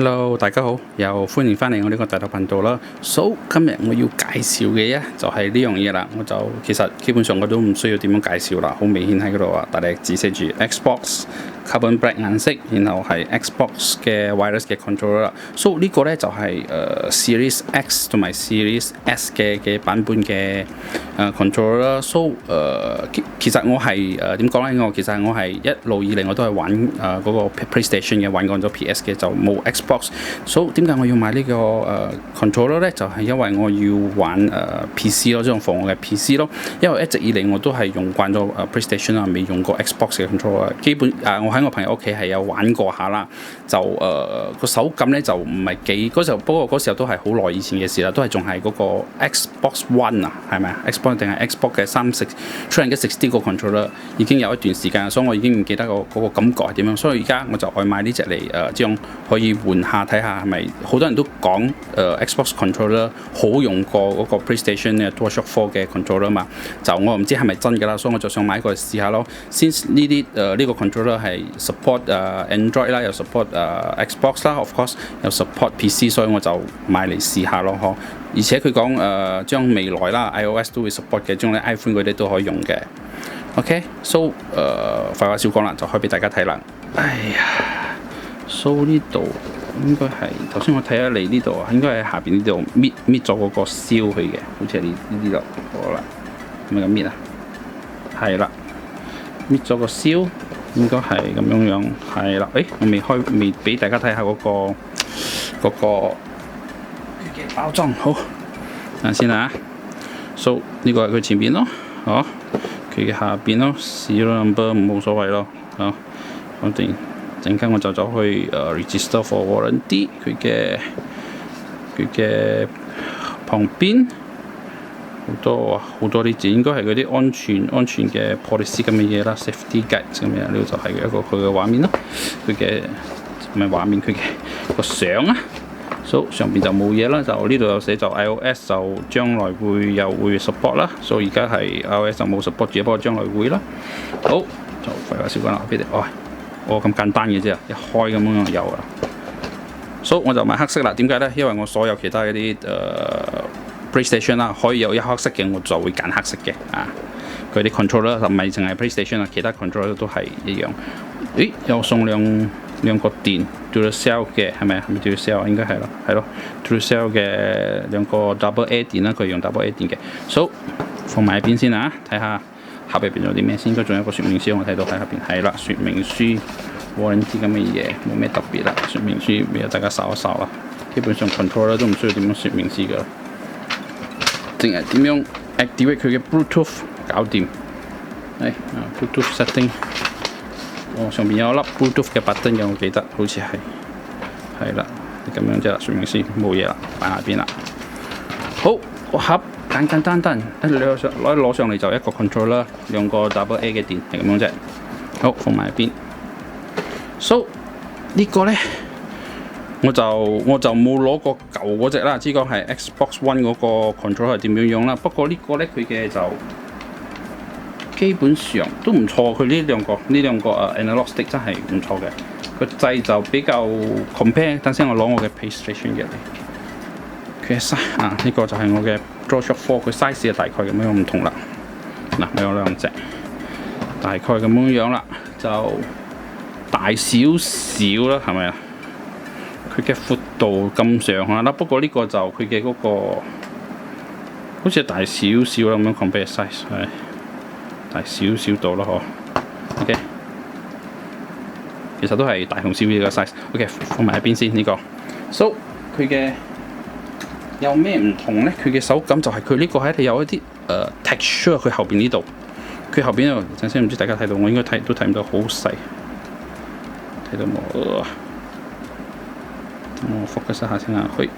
Hello，大家好，又歡迎翻嚟我呢個大頭頻道啦。So 今日我要介紹嘅就係呢樣嘢啦。我就其實基本上我都唔需要點樣介紹啦，好明顯喺嗰度啊，大力指寫住 Xbox Carbon Black 顏色，然後係 Xbox 嘅 wireless 嘅 controller 啦。So 呢個呢就係Series X 同埋 Series S 嘅版本嘅controller 啦。So 其實我係點講呢？其實我係一路以嚟我都係玩嗰個 PlayStation 嘅，玩過咗 PS 嘅，就冇 Xbox。So 點解我要買呢個controller 呢？就係因為我要玩PC 咯，即係放我嘅 PC 咯。因為一直以嚟我都係用慣咗PlayStation 啊，未用過 Xbox 嘅 controller。基本我喺我朋友屋企係有玩過下啦，就個手感呢就唔係幾嗰時候，不過嗰時候都係好耐以前嘅事啦，都係仲係嗰個 Xbox One 啊，係咪啊 ？Xbox 定係 Xbox 嘅360個 controller 已經有一段時間，所以我已經唔記得嗰個感覺係點樣。所以而家我就愛買呢隻嚟這樣可以換下睇下係咪。好多人都講Xbox controller 好用過嗰個 PlayStation 嘅 DualShock 4嘅 controller 嘛，就我唔知係咪真㗎啦，所以我就想買一個嚟試下咯。先呢啲呢個 controller 係 support Android 啦，又 support Xbox 啦 ，of course 又 support PC， 所以我就買嚟試下咯，嗬。而且佢講將未來啦 iOS 都會 support 嘅，將啲 iPhone 嗰啲都可以用嘅。OK，so 廢話少講啦，就開俾大家睇啦。哎呀 ，so 呢度應該係頭先我睇下你呢度啊，應該喺下邊呢度搣咗嗰個銷去嘅，好似係呢度。好啦，係咪咁搣啊？係啦，搣咗個銷，應該係咁樣。係啦，我未俾大家睇下嗰個嘅包裝。好，等先啦。So 呢個係佢前邊咯，佢嘅下邊咯，serial number 冇所謂咯，反正陣間我就走去register for warranty， 佢嘅旁邊好多啲字，應該係嗰啲安全嘅 policy 咁嘅嘢啦 ，safety guide 咁樣，呢度就係一個佢嘅畫面咯，佢嘅唔係畫面，佢嘅個相啊。So 上邊就冇嘢啦，就呢度有寫就 iOS 就將來會 support 啦，所以而家係 iOS 就冇 support 住，不過將來會啦。好，就廢話少講啦，俾你咁簡單嘅啫，一開咁樣就有啦。So 我就買黑色啦，點解呢？因為我所有其他嗰啲PlayStation 啦，可以有一黑色嘅，我就會揀黑色嘅啊。佢啲 controller 就唔係淨係 PlayStation 啊，其他 controller 都係一樣。咦，有送兩個電 Duracell 嘅，係咪啊？係咪 Duracell？ 應該係咯，係咯 Duracell 嘅兩個 Double A 電啦，佢用 Double A 電嘅。So 放埋一邊先啊，睇下盒入邊有啲咩先。應該仲有一個說明書，我睇到喺下邊係啦，說明書 warranty 咁嘅嘢，冇咩特別啦。說明書俾大家掃一掃啦。基本上 controller 都唔需要點樣說明書㗎，淨係點樣 activate 佢嘅 Bluetooth 搞掂。Bluetooth setting。上邊有一粒 Bluetooth 嘅 button 嘅，我記得好似係啦，咁樣啫啦，說明書冇嘢啦，擺下邊啦。好，個盒簡單，攞上嚟就一個 controller， 兩個 Double A 嘅電，係咁樣啫。好，放埋一邊。So 呢個呢，我就冇攞過舊嗰隻啦，只講係 Xbox One 嗰個 controller 係點樣用啦。不過呢個呢，佢嘅就基本上都唔錯，佢呢兩個analog stick 真係唔錯嘅。個掣就比較 compare， 等先我攞我嘅 PlayStation 嘅嚟。佢嘅 size 呢個就係我嘅 DualShock 4，佢 size 就大概咁樣唔同啦。嗱，我有兩隻，大概咁樣啦，就大少少啦，係咪啊？佢嘅闊度咁上下啦，不過呢個就佢嘅嗰個好似大少少啦，咁樣 compare size 係。大少度咯，嗬。OK， 其實都係大同小異嘅 size。OK， 放埋一邊先呢個。So 佢嘅有咩唔同呢？佢嘅手感就係佢呢個係有一啲texture， 佢後邊呢度，佢後邊呢度，陣先唔知大家睇到，我應該都睇唔到，好細。睇到冇？我 focus 下先啊，去。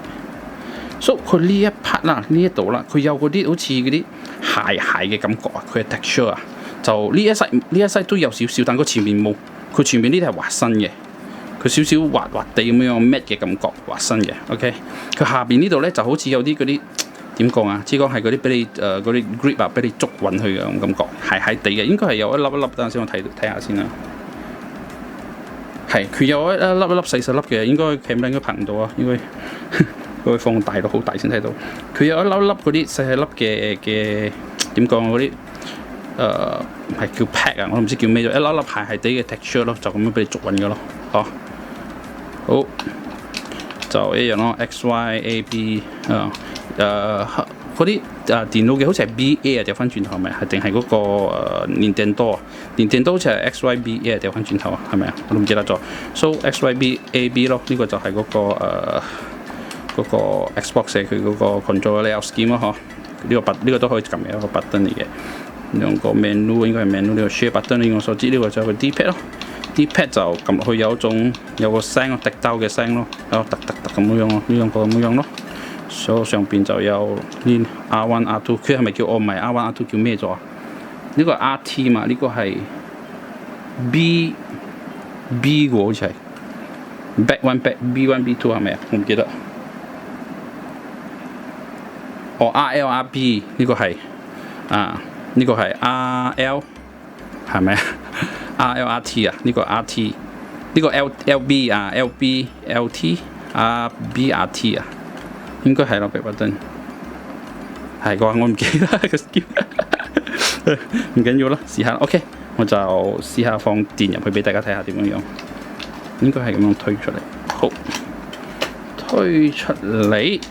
So 佢呢一 part 啦，呢一度啦，佢有嗰啲好似嗰啲鞋嘅感覺啊，佢嘅 texture 啊，就呢一 side 都有少少，但佢前面冇，佢前面呢啲係滑身嘅，佢少少滑滑地咁樣 matte 嘅感覺，滑身嘅 ，OK， 佢下邊呢度咧就好似有啲嗰啲點講啊，只講係嗰啲俾你嗰啲 grip 啊，俾你捉穩佢嘅咁感覺，鞋地嘅，應該係有一粒，等陣先我睇下先啦。係佢有一粒細細粒嘅，應該 camera 應該拍唔到啊，應該佢放大到好大先睇到。佢有一粒粒嗰啲細細粒嘅點講嗰啲係叫 pack 啊，我都唔知叫咩咗，一粒粒鞋地嘅 texture 咯，就咁樣俾你捉穩嘅咯，好，就一樣咯 ，X Y A B 嗰啲電腦嘅好似係 B A 啊，掉翻轉頭係咪？係定係嗰個Nintendo 啊？Nintendo 好似係 X Y B A 掉翻轉頭啊，係咪啊？我都唔記得咗。So X Y B A B 咯，呢個就係嗰個 Xbox 佢嗰個 control layout scheme 咯，嗬。呢個都可以撳嘅一個 button 嚟嘅。兩個 menu 應該係 menu 呢個 share button，以我所知呢個就係個 D-pad 咯。D-pad 就撳落去有個聲咯，滴兜嘅聲咯，有突咁樣咯，呢兩個咁樣咯。所以上邊就有呢 R1、R2， 佢係咪叫唔係 R1、R2 叫咩咗啊？呢個係 RT 嘛，呢個係 B 喎，好似係 B1、B2 係咪啊？我唔記得。RL、RB 呢個係呢個係 RL 係咪啊？RL、RT 啊，呢個 RT， 呢個 LB 啊 LB、LT、RB、RT 啊。應該係咯，Back button 係啩，我唔記得個 skill 唔緊要啦，試下 OK， 我就試下放電入去俾大家睇下點樣樣，應該係咁樣推出嚟，好，推出嚟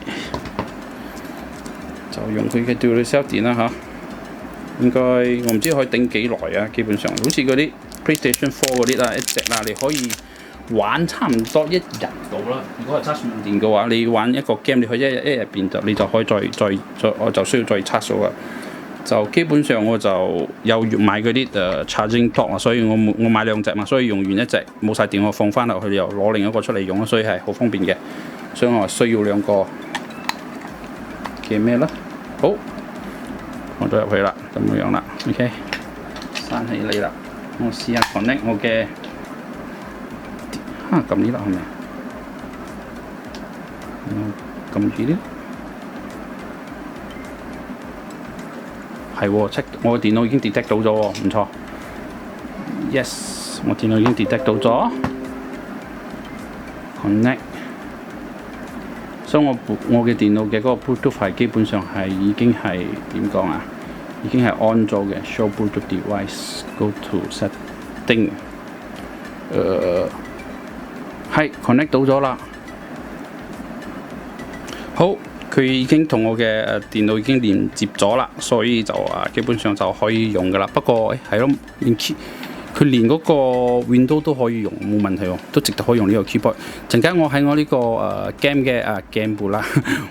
就用佢嘅 Dual Cell 電啦嚇，應該我唔知可以頂幾耐啊，基本上好似嗰啲 PlayStation 4嗰啲啦，一隻啦，你可以玩差唔多一日到啦。如果係測數電嘅話，你玩一個 game， 你可以一日邊你就可以再我就需要再測數啦。就基本上我就有買嗰啲charging dock 啊，所以我買兩隻嘛，所以用完一隻冇晒電，我放翻落去又攞另一個出嚟用，所以係好方便嘅。所以我需要兩個嘅咩啦？好，放咗入去啦，咁樣啦 ，OK， 閂起嚟啦。我試下 connect 我嘅。撳呢粒係咪？撳住啲，係喎，check 我電腦已經 detect 到咗喎，唔錯。Yes， 我電腦已經 detect 到咗。Connect， 所以我嘅電腦嘅嗰個 Bluetooth 係基本上係已經係點講啊？已經係 on 咗嘅。Show Bluetooth device，go to setting，係 connect 到咗啦，好，佢已經同我嘅電腦已經連接咗啦，所以就基本上就可以用噶啦。不過係咯，佢連嗰個 Window 都可以用，冇問題喎，都值得可以用呢個 keyboard。陣間我喺我呢個game 嘅game 部啦，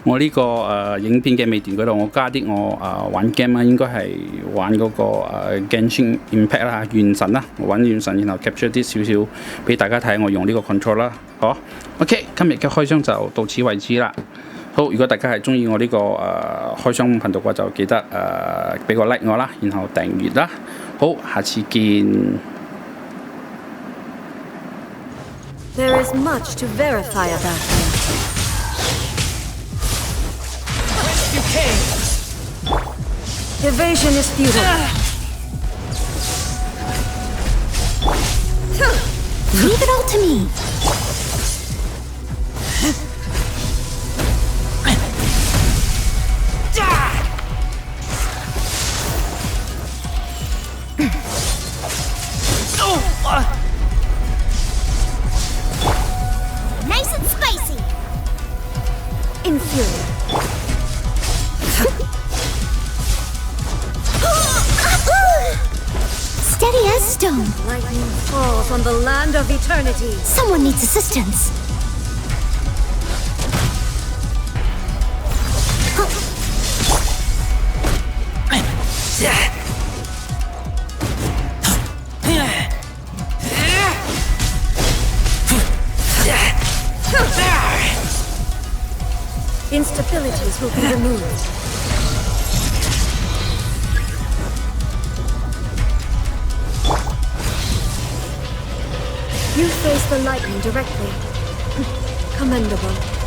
我呢個影片嘅尾段嗰度，我加啲我玩 game 啦，應該係玩嗰個Genshin Impact 啦，原神啦，我玩原神，然後 capture 啲少少俾大家睇，我用呢個 control 啦，好 OK， 今日嘅開箱就到此為止啦。好，如果大家係中意我呢個開箱頻道嘅話，就記得俾個 like 我啦，然後訂閱啦。好，下次見。There is much to verify about you. You came. Evasion is futile. Leave it all to me. Nice and spicy. Infuriate. Steady as stone. Lightning falls on the land of eternity. Someone needs assistance. Instabilities will be removed. You face the lightning directly. Commendable.